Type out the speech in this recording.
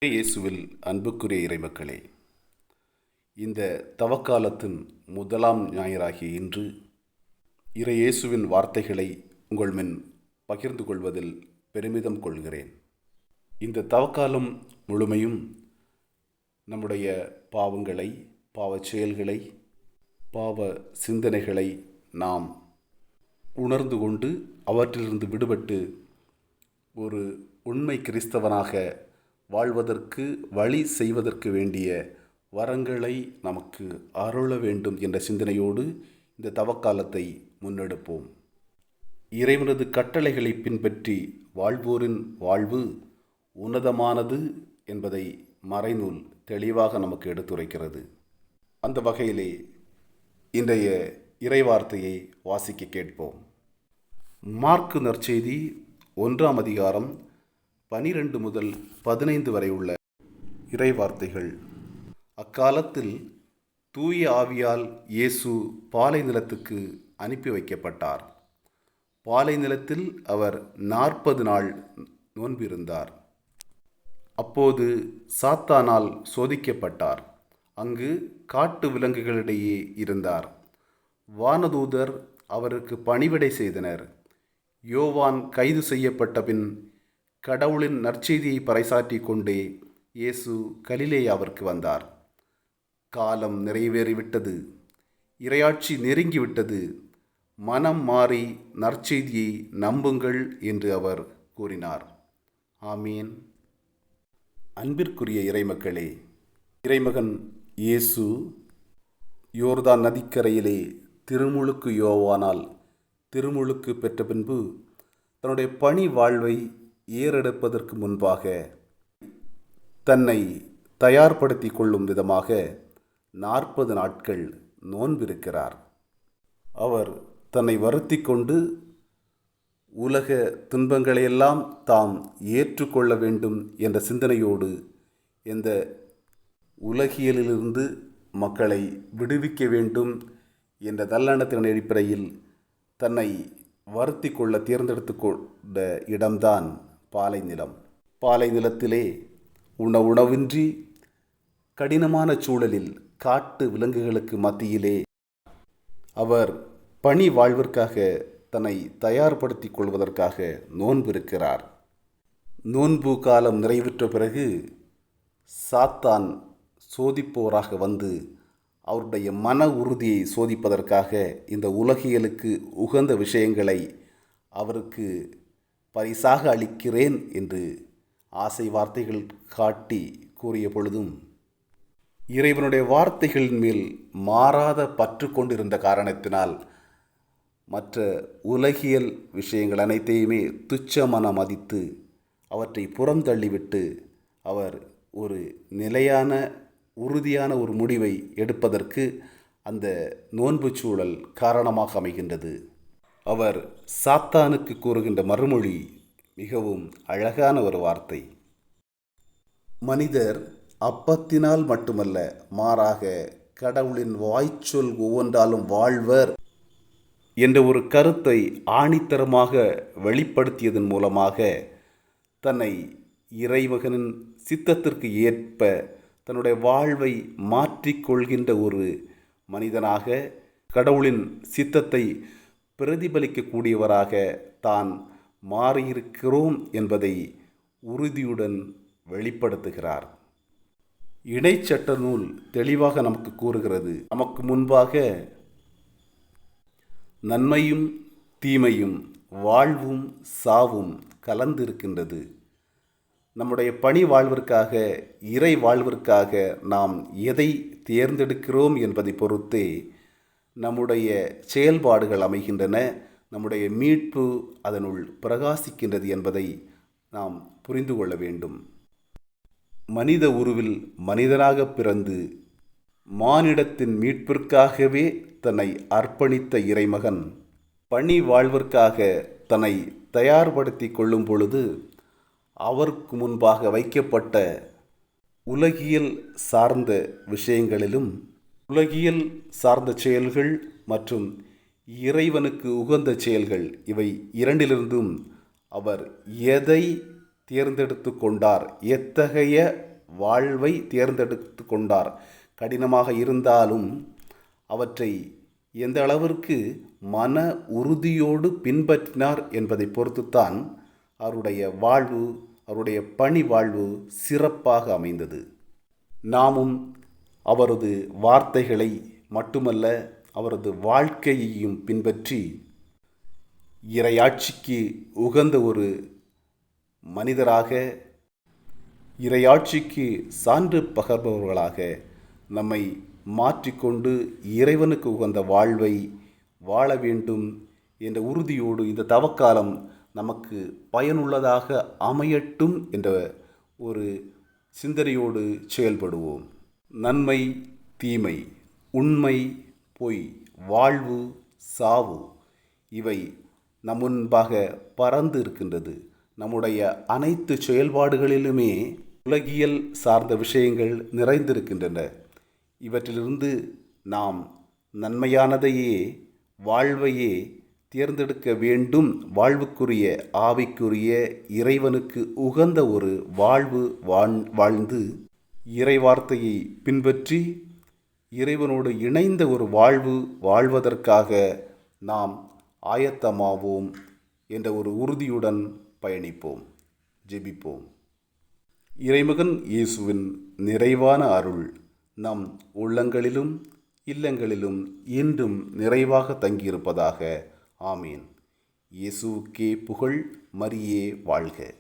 இயேசுவில் அன்புக்குரிய இறைமக்களே, இந்த தவக்காலத்தின் முதலாம் ஞாயிறாகிய இன்று இறை இயேசுவின் வார்த்தைகளை உங்கள் முன் பகிர்ந்து கொள்வதில் பெருமிதம் கொள்கிறேன். இந்த தவக்காலம் முழுமையும் நம்முடைய பாவங்களை, பாவச் செயல்களை, பாவ சிந்தனைகளை நாம் உணர்ந்து கொண்டு அவற்றிலிருந்து விடுபட்டு ஒரு உண்மை கிறிஸ்தவனாக வாழ்வதற்கு வழி செய்வதற்கு வேண்டிய வரங்களை நமக்கு அருள வேண்டும் என்ற சிந்தனையோடு இந்த தவக்காலத்தை முன்னெடுப்போம். இறைவனது கட்டளைகளை பின்பற்றி வாழ்வோரின் வாழ்வு உன்னதமானது என்பதை மறைநூல் தெளிவாக நமக்கு எடுத்துரைக்கிறது. அந்த வகையிலே இன்றைய இறைவார்த்தையை வாசிக்க கேட்போம். மார்க்கு நற்செய்தி 1ஆம் அதிகாரம் 12 முதல் 15 வரை உள்ள இறைவார்த்தைகள். அக்காலத்தில் தூய ஆவியால் இயேசு பாலை நிலத்துக்கு அனுப்பி வைக்கப்பட்டார். பாலை நிலத்தில் அவர் 40 நாள் நோன்பிருந்தார். அப்போது சாத்தானால் சோதிக்கப்பட்டார். அங்கு காட்டு விலங்குகளிடையே இருந்தார். வானதூதர் அவருக்கு பணிவிடை செய்தனர். யோவான் கைது செய்யப்பட்ட பின் கடவுளின் நற்செய்தியை பறைசாற்றி கொண்டே இயேசு கலிலேயாவிற்கு வந்தார். காலம் நிறைவேறிவிட்டது, இறையாட்சி நெருங்கிவிட்டது, மனம் மாறி நற்செய்தியை நம்புங்கள் என்று அவர் கூறினார். ஆமீன். அன்பிற்குரிய இறைமக்களே, இறைமகன் இயேசு யோர்தான் நதிக்கரையிலே திருமுழுக்கு யோவானால் திருமுழுக்கு பெற்ற பின்பு தன்னுடைய பணி வாழ்வை ஏறெடுப்பதற்கு முன்பாக தன்னை தயார்படுத்தி கொள்ளும் விதமாக 40 நாட்கள் நோன்பிருக்கிறார். அவர் தன்னை வருத்தி கொண்டு உலக துன்பங்களையெல்லாம் தாம் ஏற்றுக்கொள்ள வேண்டும் என்ற சிந்தனையோடு இந்த உலகியலிலிருந்து மக்களை விடுவிக்க வேண்டும் என்ற நல்லெண்ணத்தின் அடிப்படையில் தன்னை வருத்தி கொள்ள தேர்ந்தெடுத்து கொண்ட இடம்தான் பாலை நிலம். பாலை நிலத்திலே உணவின்றி கடினமான சூழலில் காட்டு விலங்குகளுக்கு மத்தியிலே அவர் பணி வாழ்விற்காக தன்னை தயார்படுத்தி கொள்வதற்காக நோன்பிருக்கிறார். நோன்பு காலம் நிறைவுற்ற பிறகு சாத்தான் சோதிப்போராக வந்து அவருடைய மன உறுதியை சோதிப்பதற்காக இந்த உலகியலுக்கு உகந்த விஷயங்களை அவருக்கு பரிசாக அளிக்கிறேன் என்று ஆசை வார்த்தைகள் காட்டி கூறிய பொழுதும் இறைவனுடைய வார்த்தைகளின் மேல் மாறாத பற்று கொண்டிருந்த காரணத்தினால் மற்ற உலகியல் விஷயங்கள் அனைத்தையுமே துச்சமன மதித்து அவற்றை புறந்தள்ளிவிட்டு அவர் ஒரு நிலையான உறுதியான ஒரு முடிவை எடுப்பதற்கு அந்த நோன்பு சூழல் காரணமாக அமைகின்றது. அவர் சாத்தானுக்கு கூறுகின்ற மறுமொழி மிகவும் அழகான ஒரு வார்த்தை. மனிதர் அப்பத்தினால் மட்டுமல்ல, மாறாக கடவுளின் வாய்ச்சொல் ஒவ்வொன்றாலும் வாழ்வர் என்ற ஒரு கருத்தை ஆணித்தரமாக வெளிப்படுத்தியதன் மூலமாக தன்னை இறைமகனின் சித்தத்திற்கு ஏற்ப தன்னுடைய வாழ்வை மாற்றிக்கொள்கின்ற ஒரு மனிதனாக, கடவுளின் சித்தத்தை பிரதிபலிக்கக்கூடியவராக தான் மாறியிருக்கிறோம் என்பதை உறுதியுடன் வெளிப்படுத்துகிறார். இணைச்சட்ட நூல் தெளிவாக நமக்கு கூறுகிறது, நமக்கு முன்பாக நன்மையும் தீமையும் வாழ்வும் சாவும் கலந்திருக்கின்றது. நம்முடைய பணி வாழ்விற்காக, இறை வாழ்விற்காக நாம் எதை தேர்ந்தெடுக்கிறோம் என்பதை பொறுத்தே நம்முடைய செயல்பாடுகள் அமைகின்றன, நம்முடைய மீட்பு அதனுள் பிரகாசிக்கின்றது என்பதை நாம் புரிந்து கொள்ள வேண்டும். மனித உருவில் மனிதனாக பிறந்து மானிடத்தின் மீட்பிற்காகவே தன்னை அர்ப்பணித்த இறைமகன் பணி வாழ்விற்காக தன்னை தயார்படுத்தி கொள்ளும் பொழுது அவருக்கு முன்பாக வைக்கப்பட்ட உலகியல் சார்ந்த விஷயங்களிலும், உலகியல் சார்ந்த செயல்கள் மற்றும் இறைவனுக்கு உகந்த செயல்கள், இவை இரண்டிலிருந்தும் அவர் எதை தேர்ந்தெடுத்து கொண்டார், எத்தகைய வாழ்வை தேர்ந்தெடுத்து கொண்டார். கடினமாக இருந்தாலும் அவற்றை எந்த அளவிற்கு மன உறுதியோடு பின்பற்றினார் என்பதை பொறுத்துத்தான் அவருடைய வாழ்வு, அவருடைய பணி வாழ்வு சிறப்பாக அமைந்தது. நாமும் அவரது வார்த்தைகளை மட்டுமல்ல, அவரது வாழ்க்கையையும் பின்பற்றி இறையாட்சிக்கு உகந்த ஒரு மனிதராக, இறையாட்சிக்கு சான்று பகர்பவர்களாக நம்மை மாற்றிக்கொண்டு இறைவனுக்கு உகந்த வாழ்வை வாழ வேண்டும் என்ற உறுதியோடு இந்த தவக்காலம் நமக்கு பயனுள்ளதாக அமையட்டும் என்ற ஒரு சிந்தனையோடு செயல்படுவோம். நன்மை, தீமை, உண்மை, பொய், வாழ்வு, சாவு இவை நம் முன்பாக பறந்து இருக்கின்றது. நம்முடைய அனைத்து செயல்பாடுகளிலுமே உலகியல் சார்ந்த விஷயங்கள் நிறைந்திருக்கின்றன. இவற்றிலிருந்து நாம் நன்மையானதையே, வாழ்வையே தேர்ந்தெடுக்க வேண்டும். வாழ்வுக்குரிய, ஆவிக்குரிய, இறைவனுக்கு உகந்த ஒரு வாழ்வு வாழ்ந்து இறைவார்த்தையை பின்பற்றி இறைவனோடு இணைந்த ஒரு வாழ்வு வாழ்வதற்காக நாம் ஆயத்தமாவோம் என்ற ஒரு உறுதியுடன் பயணிப்போம். ஜெபிப்போம். இறைமகன் இயேசுவின் நிறைவான அருள் நம் உள்ளங்களிலும் இல்லங்களிலும் இன்றும் நிறைவாக தங்கியிருப்பதாக. ஆமீன். இயேசுவுக்கே புகழ். மரியே வாழ்க.